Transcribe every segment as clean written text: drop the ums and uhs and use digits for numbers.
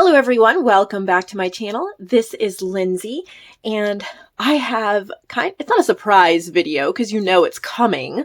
Hello everyone, welcome back to my channel. This is Lindsay and I have it's not a surprise video because you know it's coming,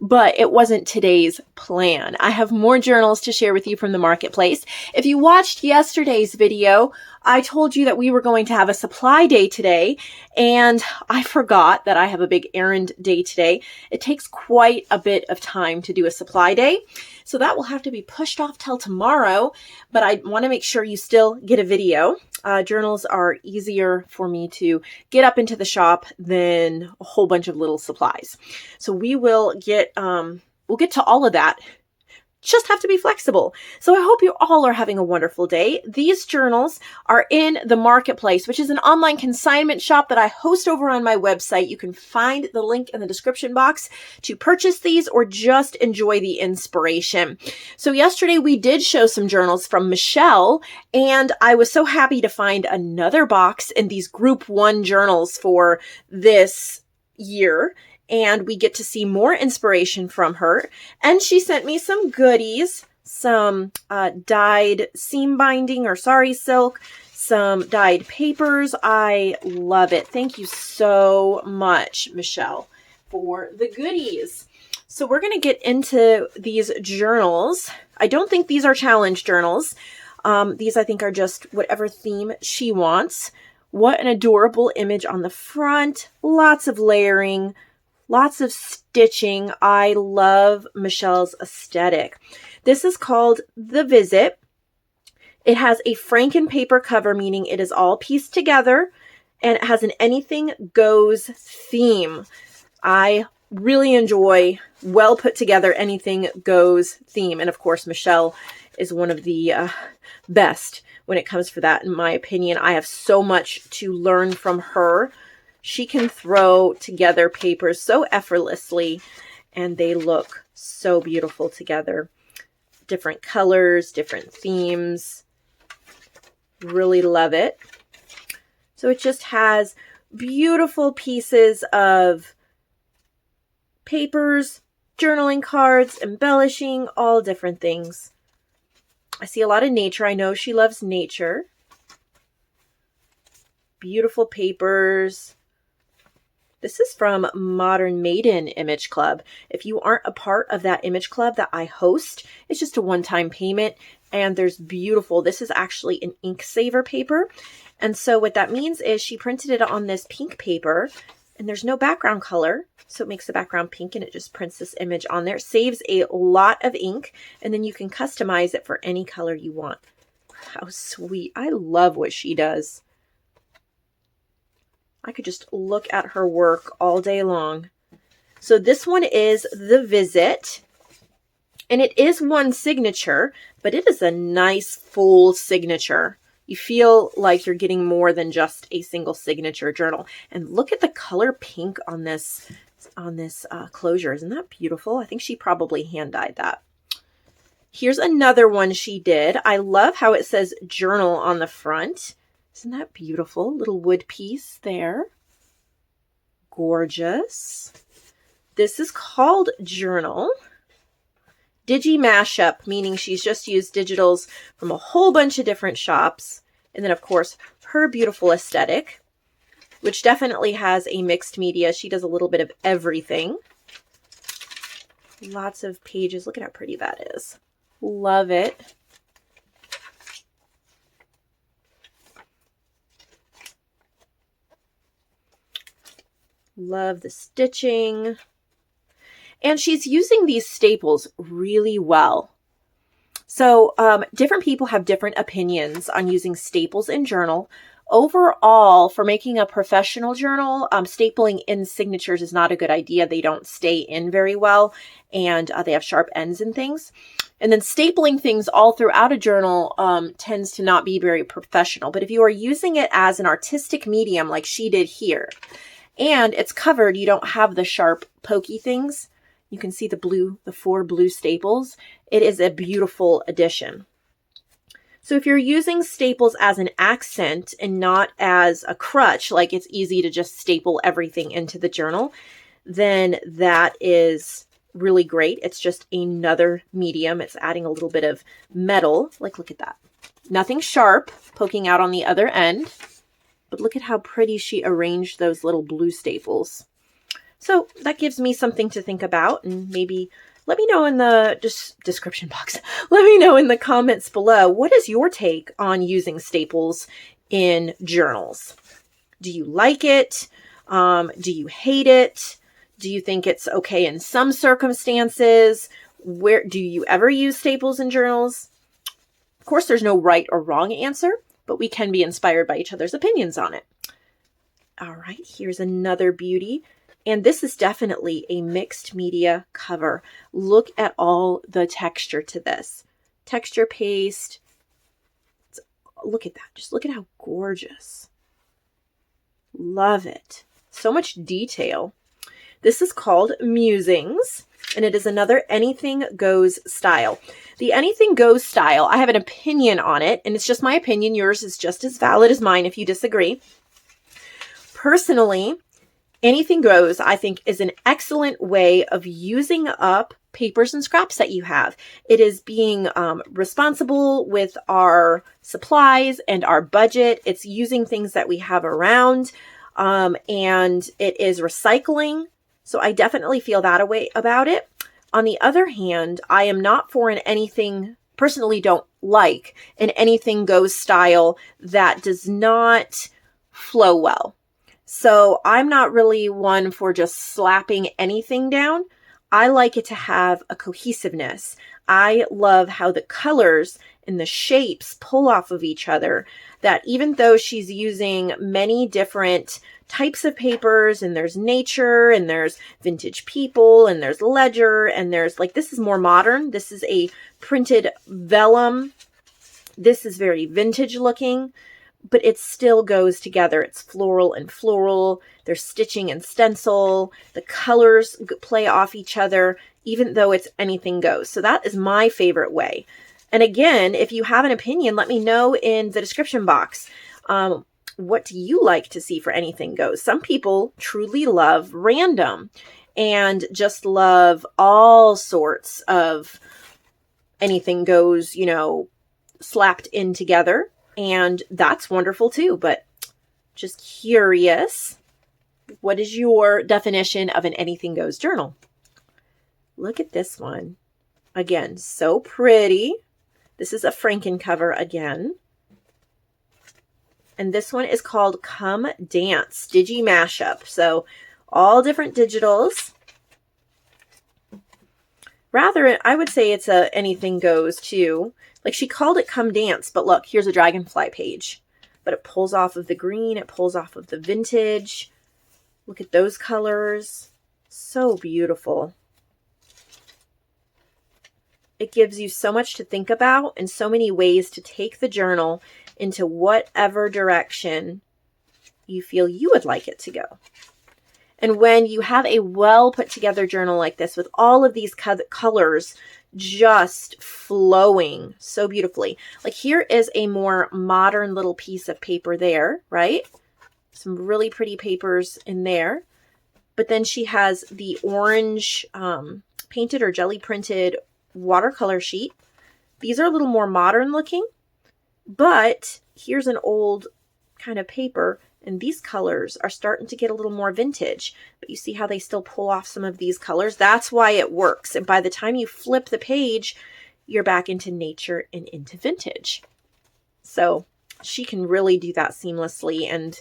but it wasn't today's plan. I have more journals to share with you from the marketplace. If you watched yesterday's video, I told you that we were going to have a supply day today and I forgot that I have a big errand day today. It takes quite a bit of time to do a supply day, so that will have to be pushed off till tomorrow, but I want to make sure you still get a video. Journals are easier for me to get up into the shop than a whole bunch of little supplies. So we'll get to all of that. Just have to be flexible. So I hope you all are having a wonderful day. These journals are in the marketplace, which is an online consignment shop that I host over on my website. You can find the link in the description box to purchase these or just enjoy the inspiration. So yesterday we did show some journals from Michelle, and I was so happy to find another box in these group 1 journals for this year. And we get to see more inspiration from her. And she sent me some goodies, some dyed seam binding or sari silk, some dyed papers. I love it. Thank you so much, Michelle, for the goodies. So we're going to get into these journals. I don't think these are challenge journals. These I think are just whatever theme she wants. What an adorable image on the front. Lots of layering. Lots of stitching. I love Michelle's aesthetic. This is called The Visit. It has a Franken paper cover, meaning it is all pieced together, and it has an anything goes theme. I really enjoy well put together anything goes theme. And of course, Michelle is one of the best when it comes for that, in my opinion. I have so much to learn from her. She can throw together papers so effortlessly, and they look so beautiful together. Different colors, different themes. Really love it. So it just has beautiful pieces of papers, journaling cards, embellishing, all different things. I see a lot of nature. I know she loves nature. Beautiful papers. This is from Modern Maiden Image Club. If you aren't a part of that image club that I host, it's just a one-time payment, and there's beautiful, this is actually an ink saver paper. And so what that means is she printed it on this pink paper, and there's no background color, so it makes the background pink, and it just prints this image on there. It saves a lot of ink, and then you can customize it for any color you want. How sweet. I love what she does. I could just look at her work all day long. So this one is The Visit, and it is one signature, but it is a nice full signature. You feel like you're getting more than just a single signature journal. And look at the color pink on this closure. Isn't that beautiful? I think she probably hand dyed that. Here's another one she did. I love how it says journal on the front. Isn't that beautiful? Little wood piece there. Gorgeous. This is called Journal. Digi Mashup, meaning she's just used digitals from a whole bunch of different shops. And then, of course, her beautiful aesthetic, which definitely has a mixed media. She does a little bit of everything. Lots of pages. Look at how pretty that is. Love it. Love the stitching. And she's using these staples really well. So different people have different opinions on using staples in journal. Overall, for making a professional journal, stapling in signatures is not a good idea. They don't stay in very well, and they have sharp ends and things. And then stapling things all throughout a journal tends to not be very professional. But if you are using it as an artistic medium like she did here, and it's covered, you don't have the sharp pokey things. You can see the 4 blue staples. It is a beautiful addition. So if you're using staples as an accent and not as a crutch, like it's easy to just staple everything into the journal, then that is really great. It's just another medium. It's adding a little bit of metal. Like, look at that. Nothing sharp poking out on the other end. But look at how pretty she arranged those little blue staples. So that gives me something to think about, and maybe let me know in the description box. Let me know in the comments below, what is your take on using staples in journals? Do you like it? Do you hate it? Do you think it's okay in some circumstances? Where do you ever use staples in journals? Of course, there's no right or wrong answer, but we can be inspired by each other's opinions on it. All right, here's another beauty. And this is definitely a mixed media cover. Look at all the texture to this. Texture paste. Look at that. Just look at how gorgeous. Love it. So much detail. This is called Musings, and it is another Anything Goes style. The Anything Goes style, I have an opinion on it, and it's just my opinion. Yours is just as valid as mine if you disagree. Personally, Anything Goes, I think, is an excellent way of using up papers and scraps that you have. It is being responsible with our supplies and our budget. It's using things that we have around, and it is recycling. So I definitely feel that way about it. On the other hand, I am not for an anything, personally don't like an Anything Goes style that does not flow well. So I'm not really one for just slapping anything down. I like it to have a cohesiveness. I love how the colors and the shapes pull off of each other, that even though she's using many different types of papers, and there's nature, and there's vintage people, and there's ledger, and there's like, this is more modern. This is a printed vellum. This is very vintage looking, but it still goes together. It's floral and floral. There's stitching and stencil. The colors play off each other, even though it's Anything Goes. So that is my favorite way. And again, if you have an opinion, let me know in the description box. What do you like to see for Anything Goes? Some people truly love random and just love all sorts of Anything Goes, you know, slapped in together. And that's wonderful too, but just curious, what is your definition of an Anything Goes journal? Look at this one. Again, so pretty. This is a Franken cover again. And this one is called Come Dance, Digi Mashup. So all different digitals. Rather, I would say it's a Anything Goes too. Like, she called it Come Dance, but look, here's a dragonfly page. But it pulls off of the green, it pulls off of the vintage. Look at those colors. So beautiful. It gives you so much to think about and so many ways to take the journal into whatever direction you feel you would like it to go. And when you have a well put together journal like this with all of these colors just flowing so beautifully. Like, here is a more modern little piece of paper there, right? Some really pretty papers in there. But then she has the orange painted or jelly printed watercolor sheet. These are a little more modern looking, but here's an old kind of paper, and these colors are starting to get a little more vintage, but you see how they still pull off some of these colors? That's why it works. And by the time you flip the page, you're back into nature and into vintage. So she can really do that seamlessly. And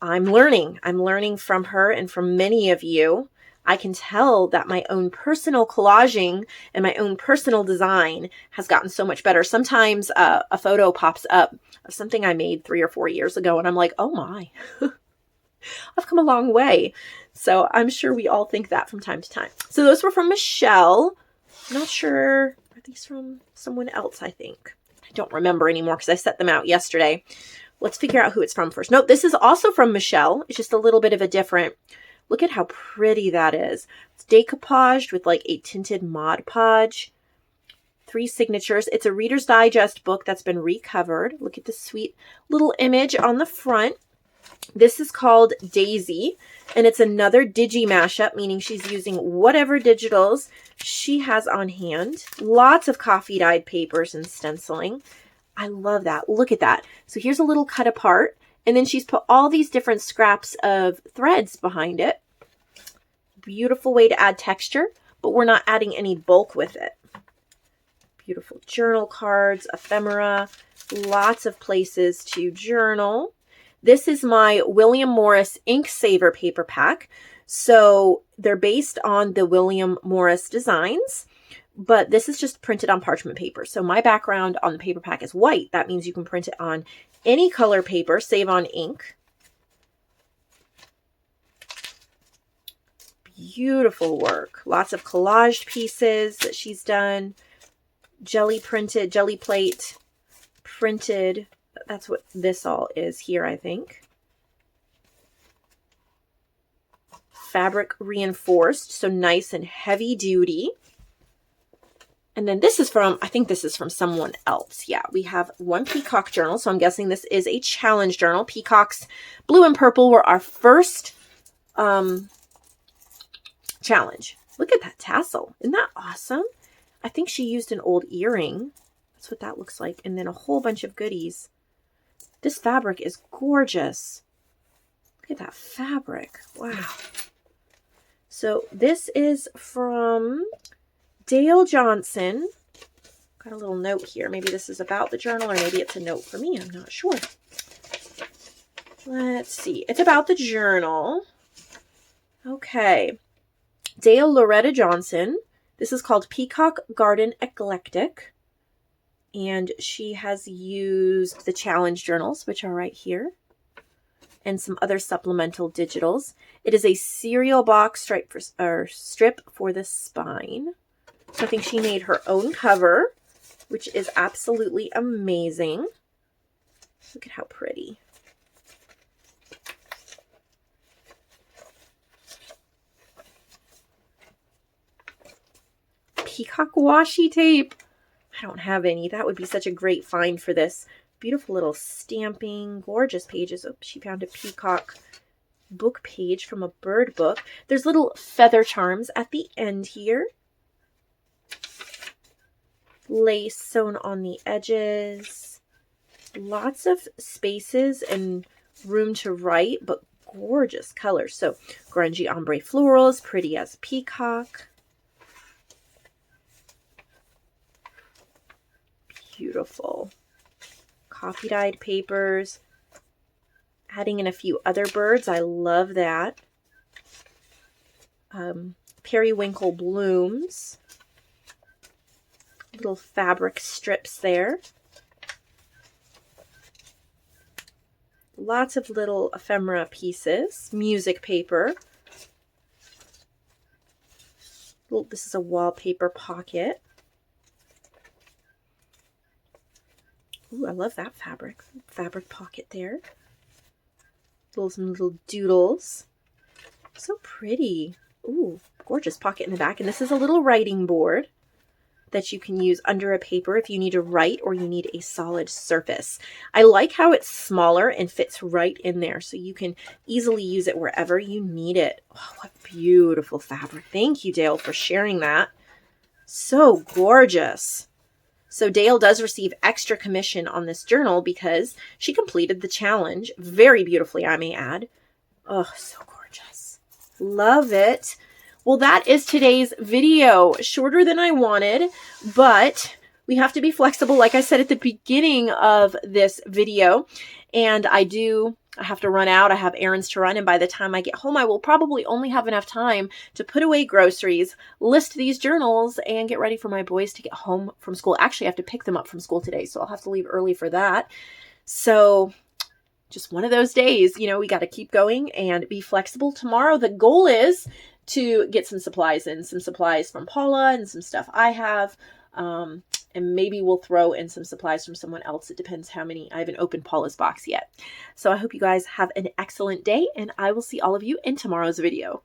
I'm learning from her and from many of you. I can tell that my own personal collaging and my own personal design has gotten so much better. Sometimes a photo pops up of something I made 3 or 4 years ago, and I'm like, oh my, I've come a long way. So I'm sure we all think that from time to time. So those were from Michelle. I'm not sure, are these from someone else, I think? I don't remember anymore because I set them out yesterday. Let's figure out who it's from first. Nope, this is also from Michelle. It's just a little bit of a different. Look at how pretty that is. It's decoupaged with like a tinted Mod Podge. 3 signatures. It's a Reader's Digest book that's been recovered. Look at the sweet little image on the front. This is called Daisy, and it's another digi mashup, meaning she's using whatever digitals she has on hand. Lots of coffee dyed papers and stenciling. I love that. Look at that. So here's a little cut apart, and then she's put all these different scraps of threads behind it. Beautiful way to add texture, but we're not adding any bulk with it. Beautiful journal cards, ephemera, lots of places to journal. This is my William Morris Ink Saver paper pack. So they're based on the William Morris designs, but this is just printed on parchment paper. So my background on the paper pack is white. That means you can print it on any color paper, save on ink. Beautiful work. Lots of collaged pieces that she's done. Jelly printed, jelly plate printed. That's what this all is here, I think. Fabric reinforced, so nice and heavy duty. And then this is from, I think this is from someone else. Yeah, we have one Peacock journal, so I'm guessing this is a challenge journal. Peacocks blue and purple were our first challenge. Look at that tassel. Isn't that awesome? I think she used an old earring. That's what that looks like. And then a whole bunch of goodies. This fabric is gorgeous. Look at that fabric. Wow. So this is from Dale Johnson. Got a little note here. Maybe this is about the journal, or maybe it's a note for me. I'm not sure. Let's see. It's about the journal. Okay. Dale Loretta Johnson. This is called Peacock Garden Eclectic. And she has used the challenge journals, which are right here, and some other supplemental digitals. It is a cereal box strip for the spine. So I think she made her own cover, which is absolutely amazing. Look at how pretty. Peacock washi tape. I don't have any. That would be such a great find for this. Beautiful little stamping, gorgeous pages. Oh, she found a peacock book page from a bird book. There's little feather charms at the end here. Lace sewn on the edges. Lots of spaces and room to write, but gorgeous colors. So grungy ombre florals, pretty as peacock. Beautiful. Coffee dyed papers. Adding in a few other birds. I love that. Periwinkle blooms. Little fabric strips there. Lots of little ephemera pieces. Music paper. This is a wallpaper pocket. Ooh, I love that fabric. Fabric pocket there. Some little doodles. So pretty. Ooh, gorgeous pocket in the back. And this is a little writing board that you can use under a paper if you need to write or you need a solid surface. I like how it's smaller and fits right in there, so you can easily use it wherever you need it. Oh, what beautiful fabric. Thank you, Dale, for sharing that. So gorgeous. So Dale does receive extra commission on this journal because she completed the challenge very beautifully, I may add. Oh, so gorgeous. Love it. Well, that is today's video. Shorter than I wanted, but we have to be flexible, like I said at the beginning of this video. And I have to run out. I have errands to run. And by the time I get home, I will probably only have enough time to put away groceries, list these journals, and get ready for my boys to get home from school. Actually, I have to pick them up from school today, so I'll have to leave early for that. So just one of those days, you know, we got to keep going and be flexible. Tomorrow, the goal is to get some supplies in, some supplies from Paula and some stuff I have. And maybe we'll throw in some supplies from someone else. It depends how many. I haven't opened Paula's box yet. So I hope you guys have an excellent day, and I will see all of you in tomorrow's video.